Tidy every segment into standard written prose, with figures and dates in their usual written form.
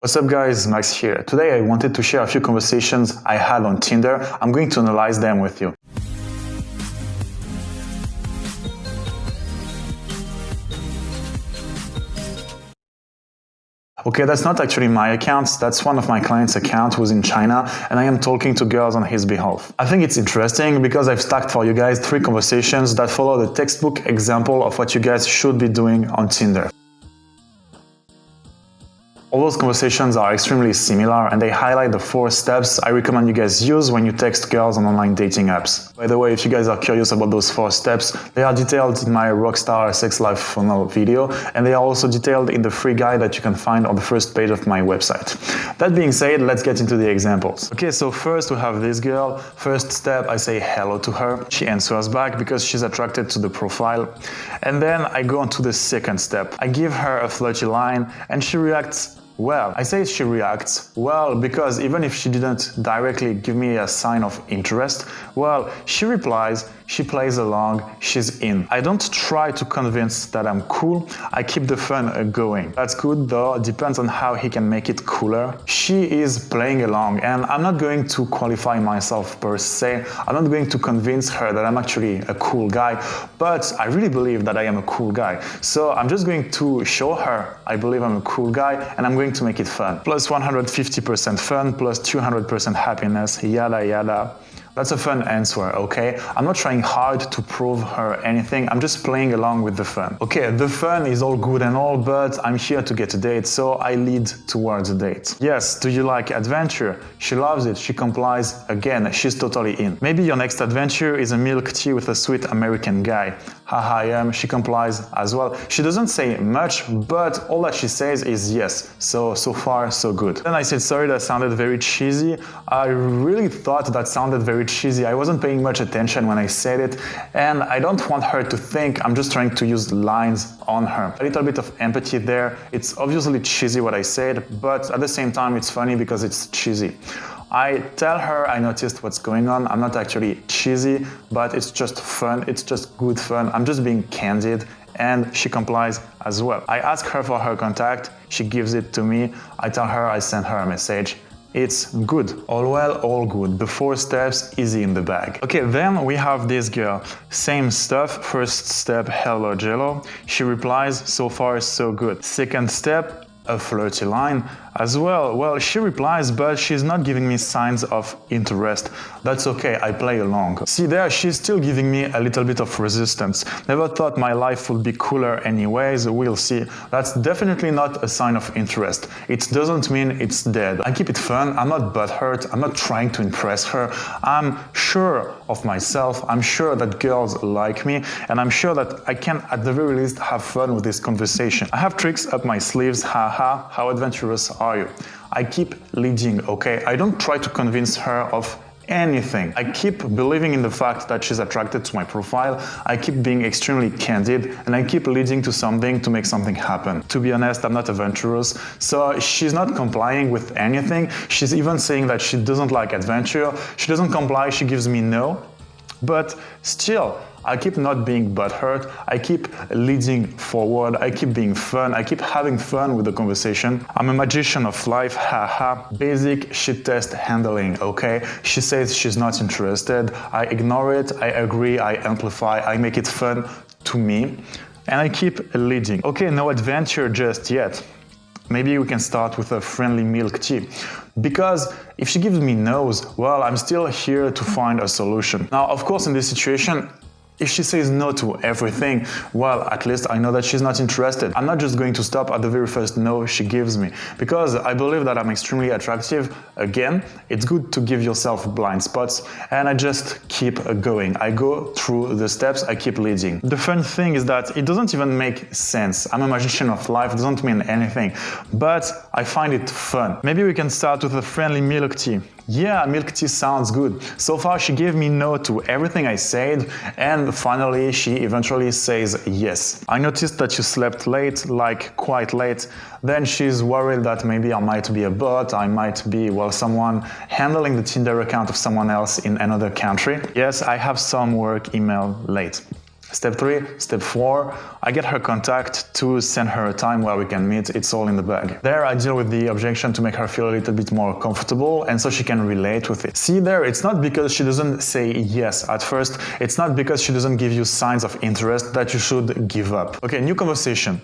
What's up guys, Max here. Today I wanted to share a few conversations I had on Tinder. I'm going to analyze them with you. Okay, that's not actually my account, that's one of my clients' account who's in China, and I am talking to girls on his behalf. I think it's interesting because I've stacked for you guys 3 conversations that follow the textbook example of what you guys should be doing on Tinder. All those conversations are extremely similar and they highlight the 4 steps I recommend you guys use when you text girls on online dating apps. By the way, if you guys are curious about those 4 steps, they are detailed in my Rockstar Sex Life Funnel video, and they are also detailed in the free guide that you can find on the first page of my website. That being said, let's get into the examples. Okay, so first we have this girl. First step, I say hello to her. She answers back because she's attracted to the profile. And then I go on to the second step. I give her a flirty line and she reacts well. I say she reacts well because even if she didn't directly give me a sign of interest, well, she replies, she plays along, she's in. I don't try to convince that I'm cool, I keep the fun going. That's good though, it depends on how he can make it cooler. She is playing along and I'm not going to qualify myself per se. I'm not going to convince her that I'm actually a cool guy, but I really believe that I am a cool guy. So I'm just going to show her I believe I'm a cool guy and I'm going to make it fun. Plus 150% fun, plus 200% happiness, yada yada. That's a fun answer, okay? I'm not trying hard to prove her anything, I'm just playing along with the fun. Okay, the fun is all good and all, but I'm here to get a date, so I lead towards a date. Yes, do you like adventure? She loves it, she complies, again, she's totally in. Maybe your next adventure is a milk tea with a sweet American guy. Haha, she complies as well. She doesn't say much, but all that she says is yes. So far, so good. Then I said, sorry, that sounded very cheesy. I really thought that sounded very cheesy. I wasn't paying much attention when I said it, and I don't want her to think I'm just trying to use lines on her. A little bit of empathy there. It's obviously cheesy what I said, but at the same time, it's funny because it's cheesy. I tell her I noticed what's going on. I'm not actually cheesy, but it's just fun. It's just good fun. I'm just being candid, and she complies as well. I ask her for her contact. She gives it to me. I tell her I sent her a message. It's good. All well, all good. The 4 steps, easy in the bag. Okay, then we have this girl. Same stuff. First step, hello jello. She replies, so far so good. Second step, a flirty line as well. Well, she replies, but she's not giving me signs of interest. That's okay, I play along. See there, she's still giving me a little bit of resistance. Never thought my life would be cooler anyways, we'll see. That's definitely not a sign of interest. It doesn't mean it's dead. I keep it fun, I'm not butthurt, I'm not trying to impress her. I'm sure of myself, I'm sure that girls like me, and I'm sure that I can at the very least have fun with this conversation. I have tricks up my sleeves, haha, how adventurous are you? I keep leading, okay? I don't try to convince her of anything. I keep believing in the fact that she's attracted to my profile. I keep being extremely candid and I keep leading to something to make something happen. To be honest, I'm not adventurous, so she's not complying with anything. She's even saying that she doesn't like adventure. She doesn't comply, she gives me no. But still, I keep not being butthurt, I keep leading forward, I keep being fun, I keep having fun with the conversation. I'm a magician of life, haha. Basic shit test handling, okay? She says she's not interested, I ignore it, I agree, I amplify, I make it fun to me, and I keep leading. Okay, no adventure just yet. Maybe we can start with a friendly milk tea. Because if she gives me no's, well, I'm still here to find a solution. Now, of course, in this situation, if she says no to everything, well, at least I know that she's not interested. I'm not just going to stop at the very first no she gives me, because I believe that I'm extremely attractive. Again, it's good to give yourself blind spots, and I just keep going. I go through the steps, I keep leading. The fun thing is that it doesn't even make sense. I'm a magician of life, doesn't mean anything, but I find it fun. Maybe we can start with a friendly milk tea. Yeah, milk tea sounds good. So far, she gave me no to everything I said, and finally, she eventually says yes. I noticed that you slept late, like quite late. Then she's worried that maybe I might be a bot, I might be, well, someone handling the Tinder account of someone else in another country. Yes, I have some work email late. Step 3, step 4, I get her contact to send her a time where we can meet. It's all in the bag. There I deal with the objection to make her feel a little bit more comfortable and so she can relate with it. See there, it's not because she doesn't say yes at first, it's not because she doesn't give you signs of interest that you should give up. Okay, new conversation.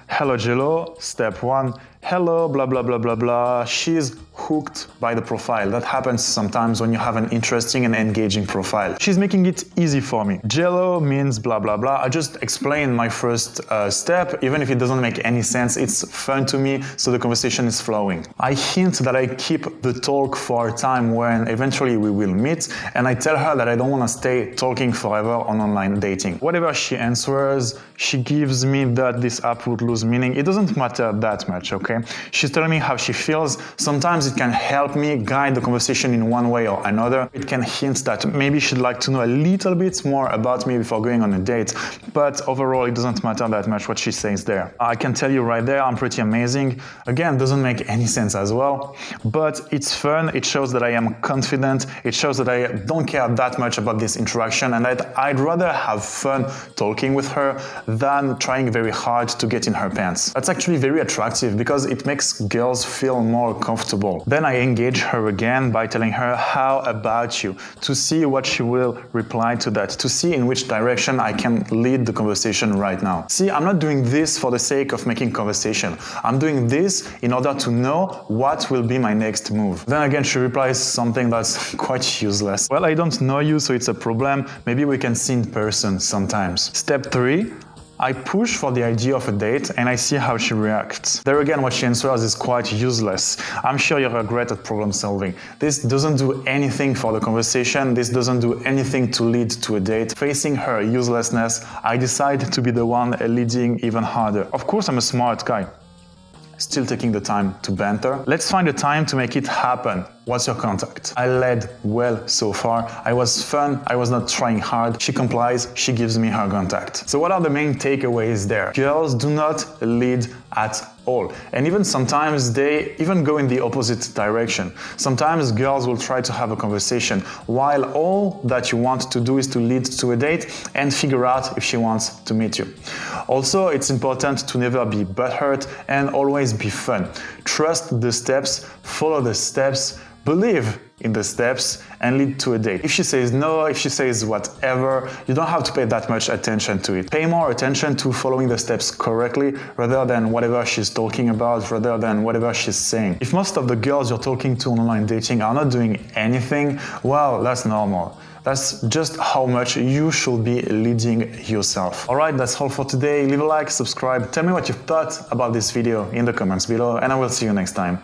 Hello Jello, step 1. Hello, blah blah blah blah blah. She's hooked by the profile. That happens sometimes when you have an interesting and engaging profile. She's making it easy for me. Jello means blah blah blah. I just explain my first step, even if it doesn't make any sense. It's fun to me, so the conversation is flowing. I hint that I keep the talk for a time when eventually we will meet, and I tell her that I don't want to stay talking forever on online dating. Whatever she answers, she gives me that this app would lose meaning. It doesn't matter that much, okay? She's telling me how she feels. Sometimes it can help me guide the conversation in one way or another. It can hint that maybe she'd like to know a little bit more about me before going on a date. But overall, it doesn't matter that much what she says there. I can tell you right there, I'm pretty amazing. Again, doesn't make any sense as well. But it's fun. It shows that I am confident. It shows that I don't care that much about this interaction and that I'd rather have fun talking with her than trying very hard to get in her pants. That's actually very attractive because it makes girls feel more comfortable. Then I engage her again by telling her how about you, to see what she will reply to that, to see in which direction I can lead the conversation right now. See, I'm not doing this for the sake of making conversation. I'm doing this in order to know what will be my next move. Then again, she replies something that's quite useless. Well, I don't know you, so it's a problem. Maybe we can see in person sometimes. Step 3. I push for the idea of a date and I see how she reacts. There again, what she answers is quite useless. I'm sure you're great at problem solving. This doesn't do anything for the conversation. This doesn't do anything to lead to a date. Facing her uselessness, I decide to be the one leading even harder. Of course, I'm a smart guy. Still taking the time to banter. Let's find a time to make it happen. What's your contact? I led well so far. I was fun. I was not trying hard. She complies. She gives me her contact. So what are the main takeaways there? Girls do not lead at all. And even sometimes they even go in the opposite direction. Sometimes girls will try to have a conversation while all that you want to do is to lead to a date and figure out if she wants to meet you. Also, it's important to never be butthurt and always be fun. Trust the steps, follow the steps, believe in the steps and lead to a date. If she says no, if she says whatever, you don't have to pay that much attention to it. Pay more attention to following the steps correctly rather than whatever she's talking about, rather than whatever she's saying. If most of the girls you're talking to on online dating are not doing anything, well, that's normal. That's just how much you should be leading yourself. Alright, that's all for today. Leave a like, subscribe, tell me what you thought about this video in the comments below, and I will see you next time.